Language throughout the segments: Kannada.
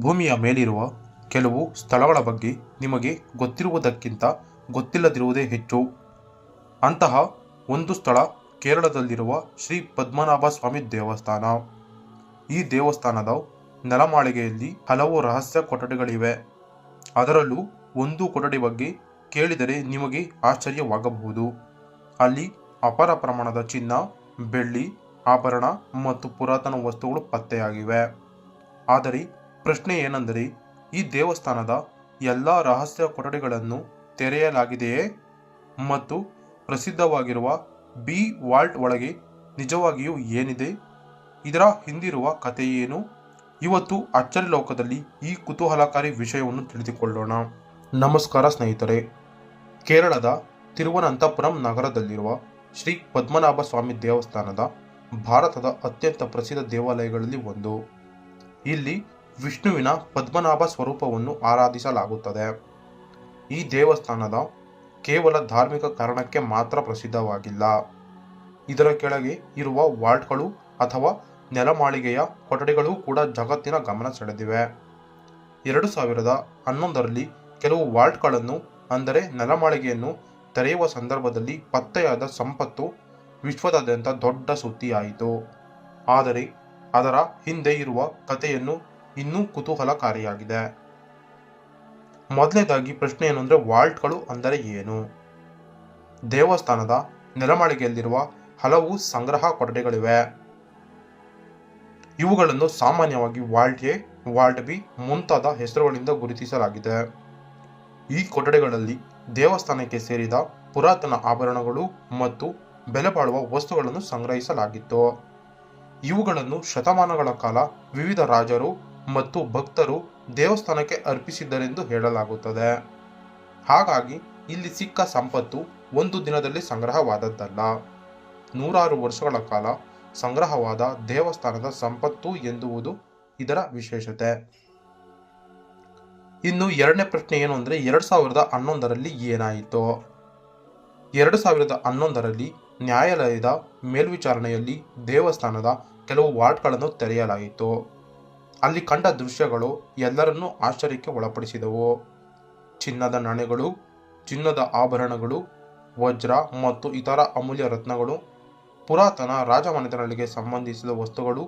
ಭೂಮಿಯ ಮೇಲಿರುವ ಕೆಲವು ಸ್ಥಳಗಳ ಬಗ್ಗೆ ನಿಮಗೆ ಗೊತ್ತಿರುವುದಕ್ಕಿಂತ ಗೊತ್ತಿಲ್ಲದಿರುವುದೇ ಹೆಚ್ಚು. ಅಂತಹ ಒಂದು ಸ್ಥಳ ಕೇರಳದಲ್ಲಿರುವ ಶ್ರೀ ಪದ್ಮನಾಭ ಸ್ವಾಮಿ ದೇವಸ್ಥಾನ. ಈ ದೇವಸ್ಥಾನದ ನೆಲಮಾಳಿಗೆಯಲ್ಲಿ ಹಲವು ರಹಸ್ಯ ಕೊಠಡಿಗಳಿವೆ. ಅದರಲ್ಲೂ ಒಂದು ಕೊಠಡಿ ಬಗ್ಗೆ ಕೇಳಿದರೆ ನಿಮಗೆ ಆಶ್ಚರ್ಯವಾಗಬಹುದು. ಅಲ್ಲಿ ಅಪಾರ ಪ್ರಮಾಣದ ಚಿನ್ನ, ಬೆಳ್ಳಿ, ಆಭರಣ ಮತ್ತು ಪುರಾತನ ವಸ್ತುಗಳು ಪತ್ತೆಯಾಗಿವೆ. ಆದರೆ ಪ್ರಶ್ನೆ ಏನೆಂದರೆ, ಈ ದೇವಸ್ಥಾನದ ಎಲ್ಲ ರಹಸ್ಯ ಕೊಠಡಿಗಳನ್ನು ತೆರೆಯಲಾಗಿದೆಯೇ ಮತ್ತು ಪ್ರಸಿದ್ಧವಾಗಿರುವ ಬಿ ವಾಲ್ಟ್ ಒಳಗೆ ನಿಜವಾಗಿಯೂ ಏನಿದೆ, ಇದರ ಹಿಂದಿರುವ ಕಥೆಯೇನು? ಇವತ್ತು ಅಚ್ಚರಿ ಲೋಕದಲ್ಲಿ ಈ ಕುತೂಹಲಕಾರಿ ವಿಷಯವನ್ನು ತಿಳಿದುಕೊಳ್ಳೋಣ. ನಮಸ್ಕಾರ ಸ್ನೇಹಿತರೆ. ಕೇರಳದ ತಿರುವನಂತಪುರಂ ನಗರದಲ್ಲಿರುವ ಶ್ರೀ ಪದ್ಮನಾಭ ಸ್ವಾಮಿ ದೇವಸ್ಥಾನದ ಭಾರತದ ಅತ್ಯಂತ ಪ್ರಸಿದ್ಧ ದೇವಾಲಯಗಳಲ್ಲಿ ಒಂದು. ಇಲ್ಲಿ ವಿಷ್ಣುವಿನ ಪದ್ಮನಾಭ ಸ್ವರೂಪವನ್ನು ಆರಾಧಿಸಲಾಗುತ್ತದೆ. ಈ ದೇವಸ್ಥಾನದ ಕೇವಲ ಧಾರ್ಮಿಕ ಕಾರಣಕ್ಕೆ ಮಾತ್ರ ಪ್ರಸಿದ್ಧವಾಗಿಲ್ಲ. ಇದರ ಕೆಳಗೆ ಇರುವ ವಾಲ್ಟ್ಗಳು ಅಥವಾ ನೆಲಮಾಳಿಗೆಯ ಕೊಠಡಿಗಳು ಕೂಡ ಜಗತ್ತಿನ ಗಮನ ಸೆಳೆದಿವೆ. 2011ರಲ್ಲಿ ಕೆಲವು ವಾಲ್ಟ್ಗಳನ್ನು ಅಂದರೆ ನೆಲಮಾಳಿಗೆಯನ್ನು ತೆರೆಯುವ ಸಂದರ್ಭದಲ್ಲಿ ಪತ್ತೆಯಾದ ಸಂಪತ್ತು ವಿಶ್ವದಾದ್ಯಂತ ದೊಡ್ಡ ಸುದ್ದಿಯಾಯಿತು. ಆದರೆ ಅದರ ಹಿಂದೆ ಇರುವ ಕಥೆಯನ್ನು ಇನ್ನೂ ಕುತೂಹಲಕಾರಿಯಾಗಿದೆ. ಮೊದಲನೇದಾಗಿ ಪ್ರಶ್ನೆ ಏನು ಅಂದರೆ, ವಾಲ್ಟ್ಗಳು ಅಂದರೆ ಏನು? ದೇವಸ್ಥಾನದ ನೆಲಮಾಳಿಗೆಯಲ್ಲಿರುವ ಹಲವು ಸಂಗ್ರಹ ಕೊಠಡಿಗಳಿವೆ. ಇವುಗಳನ್ನು ಸಾಮಾನ್ಯವಾಗಿ ವಾಲ್ಟ್ ಎ, ವಾಲ್ಟ್ ಬಿ ಮುಂತಾದ ಹೆಸರುಗಳಿಂದ ಗುರುತಿಸಲಾಗಿದೆ. ಈ ಕೊಠಡಿಗಳಲ್ಲಿ ದೇವಸ್ಥಾನಕ್ಕೆ ಸೇರಿದ ಪುರಾತನ ಆಭರಣಗಳು ಮತ್ತು ಬೆಲೆಬಾಳುವ ವಸ್ತುಗಳನ್ನು ಸಂಗ್ರಹಿಸಲಾಗಿತ್ತು. ಇವುಗಳನ್ನು ಶತಮಾನಗಳ ಕಾಲ ವಿವಿಧ ರಾಜರು ಮತ್ತು ಭಕ್ತರು ದೇವಸ್ಥಾನಕ್ಕೆ ಅರ್ಪಿಸಿದ್ದರೆಂದು ಹೇಳಲಾಗುತ್ತದೆ. ಹಾಗಾಗಿ ಇಲ್ಲಿ ಸಿಕ್ಕ ಸಂಪತ್ತು ಒಂದು ದಿನದಲ್ಲಿ ಸಂಗ್ರಹವಾದದ್ದಲ್ಲ, ನೂರಾರು ವರ್ಷಗಳ ಕಾಲ ಸಂಗ್ರಹವಾದ ದೇವಸ್ಥಾನದ ಸಂಪತ್ತು ಎಂದುವುದು ಇದರ ವಿಶೇಷತೆ. ಇನ್ನು ಎರಡನೇ ಪ್ರಶ್ನೆ ಏನು ಅಂದರೆ, 2011ರಲ್ಲಿ ಏನಾಯಿತು? 2011ರಲ್ಲಿ ನ್ಯಾಯಾಲಯದ ಮೇಲ್ವಿಚಾರಣೆಯಲ್ಲಿ ದೇವಸ್ಥಾನದ ಕೆಲವು ವಾಲ್ಟ್ಗಳನ್ನು ತೆರೆಯಲಾಯಿತು. ಅಲ್ಲಿ ಕಂಡ ದೃಶ್ಯಗಳು ಎಲ್ಲರನ್ನೂ ಆಶ್ಚರ್ಯಕ್ಕೆ ಒಳಪಡಿಸಿದವು. ಚಿನ್ನದ ನಾಣ್ಯಗಳು, ಚಿನ್ನದ ಆಭರಣಗಳು, ವಜ್ರ ಮತ್ತು ಇತರ ಅಮೂಲ್ಯ ರತ್ನಗಳು, ಪುರಾತನ ರಾಜಮನೆತನಗಳಿಗೆ ಸಂಬಂಧಿಸಿದ ವಸ್ತುಗಳು,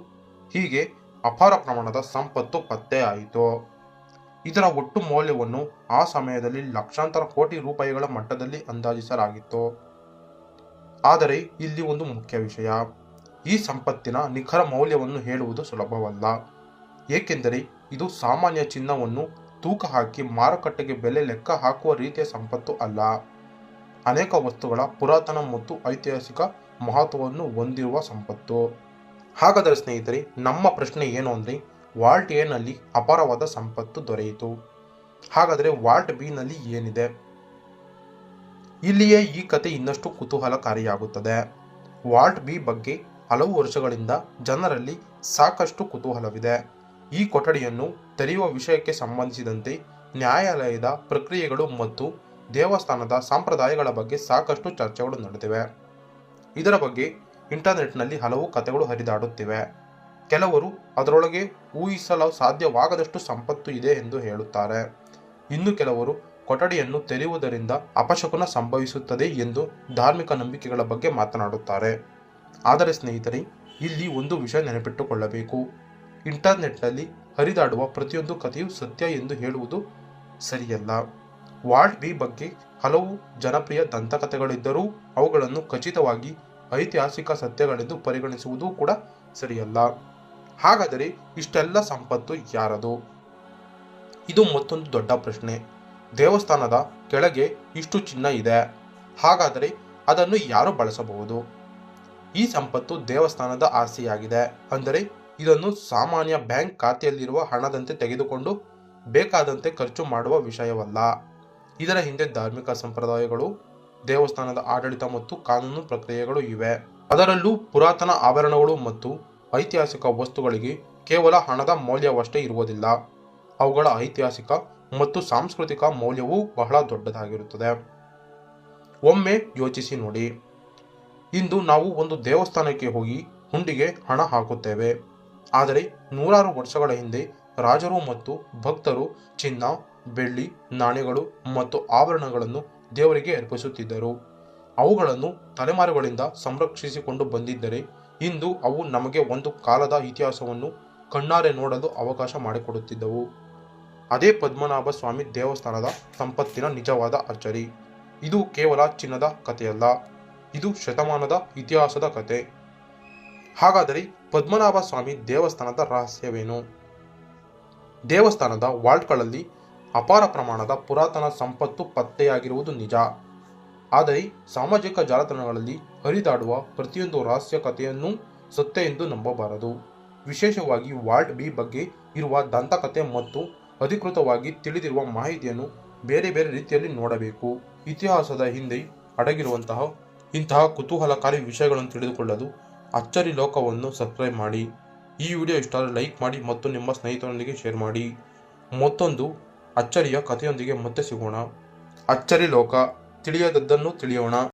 ಹೀಗೆ ಅಪಾರ ಪ್ರಮಾಣದ ಸಂಪತ್ತು ಪತ್ತೆಯಾಯಿತು. ಇದರ ಒಟ್ಟು ಮೌಲ್ಯವನ್ನು ಆ ಸಮಯದಲ್ಲಿ ಲಕ್ಷಾಂತರ ಕೋಟಿ ರೂಪಾಯಿಗಳ ಮಟ್ಟದಲ್ಲಿ ಅಂದಾಜಿಸಲಾಗಿತ್ತು. ಆದರೆ ಇಲ್ಲಿ ಒಂದು ಮುಖ್ಯ ವಿಷಯ, ಈ ಸಂಪತ್ತಿನ ನಿಖರ ಮೌಲ್ಯವನ್ನು ಹೇಳುವುದು ಸುಲಭವಲ್ಲ. ಏಕೆಂದರೆ ಇದು ಸಾಮಾನ್ಯ ಚಿನ್ನವನ್ನು ತೂಕ ಹಾಕಿ ಮಾರುಕಟ್ಟೆಗೆ ಬೆಲೆ ಲೆಕ್ಕ ಹಾಕುವ ರೀತಿಯ ಸಂಪತ್ತು ಅಲ್ಲ. ಅನೇಕ ವಸ್ತುಗಳ ಪುರಾತನ ಮತ್ತು ಐತಿಹಾಸಿಕ ಮಹತ್ವವನ್ನು ಹೊಂದಿರುವ ಸಂಪತ್ತು. ಹಾಗಾದರೆ ಸ್ನೇಹಿತರೆ, ನಮ್ಮ ಪ್ರಶ್ನೆ ಏನು ಅಂದರೆ, ವಾಲ್ಟ್ ಎ ನಲ್ಲಿ ಅಪಾರವಾದ ಸಂಪತ್ತು ದೊರೆಯಿತು. ಹಾಗಾದರೆ ವಾಲ್ಟ್ ಬಿ ನಲ್ಲಿ ಏನಿದೆ? ಇಲ್ಲಿಯೇ ಈ ಕತೆ ಇನ್ನಷ್ಟು ಕುತೂಹಲಕಾರಿಯಾಗುತ್ತದೆ. ವಾಲ್ಟ್ ಬಿ ಬಗ್ಗೆ ಹಲವು ವರ್ಷಗಳಿಂದ ಜನರಲ್ಲಿ ಸಾಕಷ್ಟು ಕುತೂಹಲವಿದೆ. ಈ ಕೊಠಡಿಯನ್ನು ತೆರೆಯುವ ವಿಷಯಕ್ಕೆ ಸಂಬಂಧಿಸಿದಂತೆ ನ್ಯಾಯಾಲಯದ ಪ್ರಕ್ರಿಯೆಗಳು ಮತ್ತು ದೇವಸ್ಥಾನದ ಸಂಪ್ರದಾಯಗಳ ಬಗ್ಗೆ ಸಾಕಷ್ಟು ಚರ್ಚೆಗಳು ನಡೆದಿವೆ. ಇದರ ಬಗ್ಗೆ ಇಂಟರ್ನೆಟ್ನಲ್ಲಿ ಹಲವು ಕಥೆಗಳು ಹರಿದಾಡುತ್ತಿವೆ. ಕೆಲವರು ಅದರೊಳಗೆ ಊಹಿಸಲು ಸಾಧ್ಯವಾಗದಷ್ಟು ಸಂಪತ್ತು ಇದೆ ಎಂದು ಹೇಳುತ್ತಾರೆ. ಇನ್ನು ಕೆಲವರು ಕೊಠಡಿಯನ್ನು ತೆರೆಯುವುದರಿಂದ ಅಪಶಕುನ ಸಂಭವಿಸುತ್ತದೆ ಎಂದು ಧಾರ್ಮಿಕ ನಂಬಿಕೆಗಳ ಬಗ್ಗೆ ಮಾತನಾಡುತ್ತಾರೆ. ಆದರೆ ಸ್ನೇಹಿತರೆ, ಇಲ್ಲಿ ಒಂದು ವಿಷಯ ನೆನಪಿಟ್ಟುಕೊಳ್ಳಬೇಕು, ಇಂಟರ್ನೆಟ್ನಲ್ಲಿ ಹರಿದಾಡುವ ಪ್ರತಿಯೊಂದು ಕಥೆಯು ಸತ್ಯ ಎಂದು ಹೇಳುವುದು ಸರಿಯಲ್ಲ. ವಾಲ್ಟ್ ಬಿ ಬಗ್ಗೆ ಹಲವು ಜನಪ್ರಿಯ ದಂತಕಥೆಗಳಿದ್ದರೂ ಅವುಗಳನ್ನು ಖಚಿತವಾಗಿ ಐತಿಹಾಸಿಕ ಸತ್ಯಗಳೆಂದು ಪರಿಗಣಿಸುವುದು ಕೂಡ ಸರಿಯಲ್ಲ. ಹಾಗಾದರೆ ಇಷ್ಟೆಲ್ಲ ಸಂಪತ್ತು ಯಾರದು? ಇದು ಮತ್ತೊಂದು ದೊಡ್ಡ ಪ್ರಶ್ನೆ. ದೇವಸ್ಥಾನದ ಕೆಳಗೆ ಇಷ್ಟು ಚಿನ್ನ ಇದೆ, ಹಾಗಾದರೆ ಅದನ್ನು ಯಾರು ಬಳಸಬಹುದು? ಈ ಸಂಪತ್ತು ದೇವಸ್ಥಾನದ ಆಸ್ತಿಯಾಗಿದೆ, ಅಂದರೆ ಇದನ್ನು ಸಾಮಾನ್ಯ ಬ್ಯಾಂಕ್ ಖಾತೆಯಲ್ಲಿರುವ ಹಣದಂತೆ ತೆಗೆದುಕೊಂಡು ಬೇಕಾದಂತೆ ಖರ್ಚು ಮಾಡುವ ವಿಷಯವಲ್ಲ. ಇದರ ಹಿಂದೆ ಧಾರ್ಮಿಕ ಸಂಪ್ರದಾಯಗಳು, ದೇವಸ್ಥಾನದ ಆಡಳಿತ ಮತ್ತು ಕಾನೂನು ಪ್ರಕ್ರಿಯೆಗಳು ಇವೆ. ಅದರಲ್ಲೂ ಪುರಾತನ ಆಭರಣಗಳು ಮತ್ತು ಐತಿಹಾಸಿಕ ವಸ್ತುಗಳಿಗೆ ಕೇವಲ ಹಣದ ಮೌಲ್ಯವಷ್ಟೇ ಇರುವುದಿಲ್ಲ, ಅವುಗಳ ಐತಿಹಾಸಿಕ ಮತ್ತು ಸಾಂಸ್ಕೃತಿಕ ಮೌಲ್ಯವೂ ಬಹಳ ದೊಡ್ಡದಾಗಿರುತ್ತದೆ. ಒಮ್ಮೆ ಯೋಚಿಸಿ ನೋಡಿ, ಇಂದು ನಾವು ಒಂದು ದೇವಸ್ಥಾನಕ್ಕೆ ಹೋಗಿ ಹುಂಡಿಗೆ ಹಣ ಹಾಕುತ್ತೇವೆ. ಆದರೆ ನೂರಾರು ವರ್ಷಗಳ ಹಿಂದೆ ರಾಜರು ಮತ್ತು ಭಕ್ತರು ಚಿನ್ನ, ಬೆಳ್ಳಿ, ನಾಣ್ಯಗಳು ಮತ್ತು ಆಭರಣಗಳನ್ನು ದೇವರಿಗೆ ಅರ್ಪಿಸುತ್ತಿದ್ದರು. ಅವುಗಳನ್ನು ತಲೆಮಾರುಗಳಿಂದ ಸಂರಕ್ಷಿಸಿಕೊಂಡು ಬಂದಿದ್ದರೆ ಇಂದು ಅವು ನಮಗೆ ಒಂದು ಕಾಲದ ಇತಿಹಾಸವನ್ನು ಕಣ್ಣಾರೆ ನೋಡಲು ಅವಕಾಶ ಮಾಡಿಕೊಡುತ್ತಿದ್ದವು. ಅದೇ ಪದ್ಮನಾಭ ಸ್ವಾಮಿ ದೇವಸ್ಥಾನದ ಸಂಪತ್ತಿನ ನಿಜವಾದ ಅಚ್ಚರಿ. ಇದು ಕೇವಲ ಚಿನ್ನದ ಕಥೆಯಲ್ಲ, ಇದು ಶತಮಾನದ ಇತಿಹಾಸದ ಕತೆ. ಹಾಗಾದರೆ ಪದ್ಮನಾಭ ಸ್ವಾಮಿ ದೇವಸ್ಥಾನದ ರಹಸ್ಯವೇನು? ದೇವಸ್ಥಾನದ ವಾಲ್ಟ್ಗಳಲ್ಲಿ ಅಪಾರ ಪ್ರಮಾಣದ ಪುರಾತನ ಸಂಪತ್ತು ಪತ್ತೆಯಾಗಿರುವುದು ನಿಜ. ಆದರೆ ಸಾಮಾಜಿಕ ಜಾಲತಾಣಗಳಲ್ಲಿ ಹರಿದಾಡುವ ಪ್ರತಿಯೊಂದು ರಹಸ್ಯ ಕಥೆಯನ್ನೂ ಸತ್ಯ ಎಂದು ನಂಬಬಾರದು. ವಿಶೇಷವಾಗಿ ವಾಲ್ಟ್ ಬಿ ಬಗ್ಗೆ ಇರುವ ದಂತಕಥೆ ಮತ್ತು ಅಧಿಕೃತವಾಗಿ ತಿಳಿದಿರುವ ಮಾಹಿತಿಯನ್ನು ಬೇರೆ ಬೇರೆ ರೀತಿಯಲ್ಲಿ ನೋಡಬೇಕು. ಇತಿಹಾಸದ ಹಿಂದೆ ಅಡಗಿರುವಂತಹ ಇಂತಹ ಕುತೂಹಲಕಾರಿ ವಿಷಯಗಳನ್ನು ತಿಳಿದುಕೊಳ್ಳಲು ಅಚ್ಚರಿ ಲೋಕವನ್ನು ಸಬ್ಸ್ಕ್ರೈಬ್ ಮಾಡಿ. ಈ ವಿಡಿಯೋ ಇಷ್ಟ ಆದರೆ ಲೈಕ್ ಮಾಡಿ ಮತ್ತು ನಿಮ್ಮ ಸ್ನೇಹಿತರೊಂದಿಗೆ ಶೇರ್ ಮಾಡಿ. ಮತ್ತೊಂದು ಅಚ್ಚರಿಯ ಕಥೆಯೊಂದಿಗೆ ಮತ್ತೆ ಸಿಗೋಣ. ಅಚ್ಚರಿ ಲೋಕ, ತಿಳಿಯದದ್ದನ್ನು ತಿಳಿಯೋಣ.